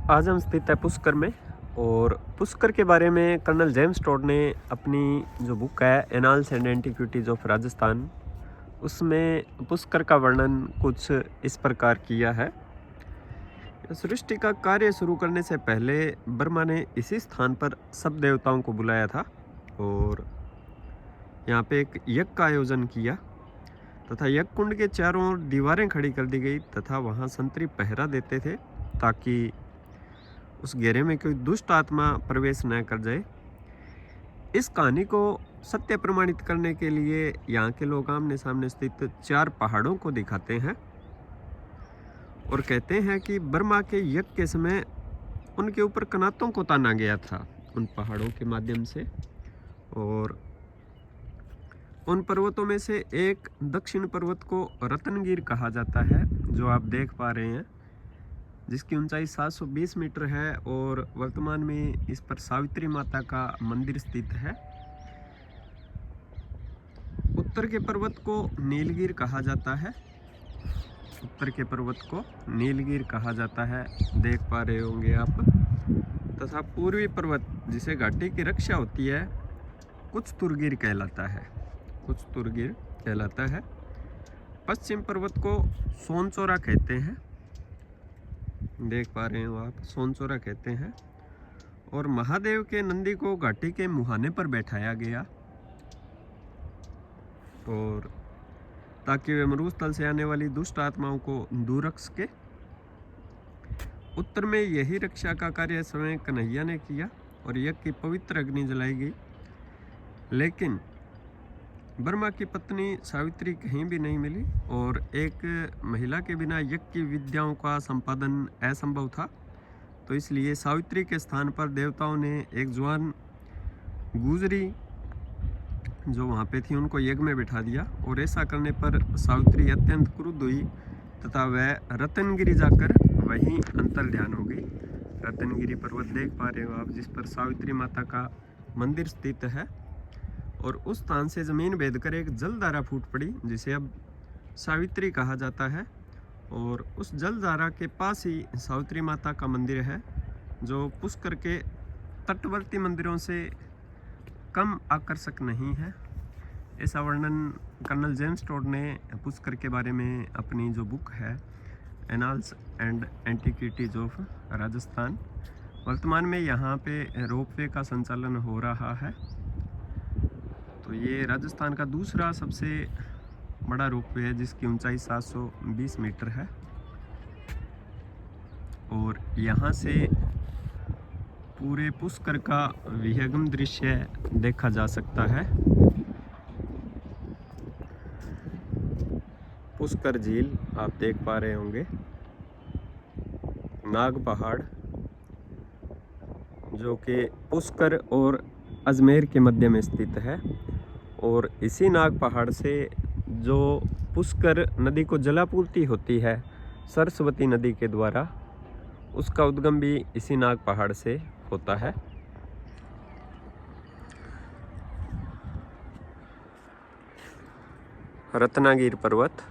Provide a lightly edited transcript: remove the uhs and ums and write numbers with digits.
आज हम स्थित है पुष्कर में। और पुष्कर के बारे में कर्नल जेम्स टोड ने अपनी जो बुक है annals and antiquities of Rajasthan, उसमें पुष्कर का वर्णन कुछ इस प्रकार किया है। सृष्टि का कार्य शुरू करने से पहले ब्रह्मा ने इसी स्थान पर सब देवताओं को बुलाया था और यहाँ पे एक यज्ञ का आयोजन किया तथा यज्ञ कुंड के चारों ओर दीवारें खड़ी कर दी गई तथा वहाँ संतरी पहरा देते थे ताकि उस घेरे में कोई दुष्ट आत्मा प्रवेश न कर जाए। इस कहानी को सत्य प्रमाणित करने के लिए यहाँ के लोग आमने सामने स्थित 4 पहाड़ों को दिखाते हैं और कहते हैं कि ब्रह्मा के यज्ञ के समय उनके ऊपर कनातों को ताना गया था उन पहाड़ों के माध्यम से। और उन पर्वतों में से एक दक्षिण पर्वत को रत्नगिर कहा जाता है, जो आप देख पा रहे हैं, जिसकी ऊंचाई 720 मीटर है और वर्तमान में इस पर सावित्री माता का मंदिर स्थित है। उत्तर के पर्वत को नीलगिर कहा जाता है, उत्तर के पर्वत को नीलगिर कहा जाता है, देख पा रहे होंगे आप। तथा पूर्वी पर्वत जिसे घाटी की रक्षा होती है कुछ तुरगिर कहलाता है, कुछ तुरगिर कहलाता है। पश्चिम पर्वत को सोनचोरा कहते हैं, देख पा रहे हो आप, सोनचोरा कहते हैं। और महादेव के नंदी को घाटी के मुहाने पर बैठाया गया और ताकि वे मरुस्थल से आने वाली दुष्ट आत्माओं को दूर रख सके। उत्तर में यही रक्षा का कार्य स्वयं कन्हैया ने किया और यज्ञ की पवित्र अग्नि जलाई गई, लेकिन ब्रह्मा की पत्नी सावित्री कहीं भी नहीं मिली और एक महिला के बिना यज्ञ की विद्याओं का संपादन असंभव था। तो इसलिए सावित्री के स्थान पर देवताओं ने एक जवान गुजरी जो वहाँ पे थी उनको यज्ञ में बिठा दिया और ऐसा करने पर सावित्री अत्यंत क्रुद्ध हुई तथा वह रत्नगिरी जाकर वहीं अंतर ध्यान हो गई। रत्नगिरी पर्वत देख पा रहे हो आप, जिस पर सावित्री माता का मंदिर स्थित है। और उस स्थान से ज़मीन भेद कर एक जलधारा फूट पड़ी जिसे अब सावित्री कहा जाता है। और उस जलधारा के पास ही सावित्री माता का मंदिर है, जो पुष्कर के तटवर्ती मंदिरों से कम आकर्षक नहीं है। ऐसा वर्णन कर्नल जेम्स टोड ने पुष्कर के बारे में अपनी जो बुक है annals and antiquities of Rajasthan. वर्तमान में यहाँ पे रोपवे का संचालन हो रहा है। तो ये राजस्थान का दूसरा सबसे बड़ा रोपवे है जिसकी ऊंचाई 720 मीटर है और यहाँ से पूरे पुष्कर का विहंगम दृश्य देखा जा सकता है। पुष्कर झील आप देख पा रहे होंगे, नाग पहाड़ जो कि पुष्कर और अजमेर के मध्य में स्थित है। और इसी नाग पहाड़ से जो पुष्कर नदी को जलापूर्ति होती है सरस्वती नदी के द्वारा, उसका उद्गम भी इसी नाग पहाड़ से होता है। रत्नागिर पर्वत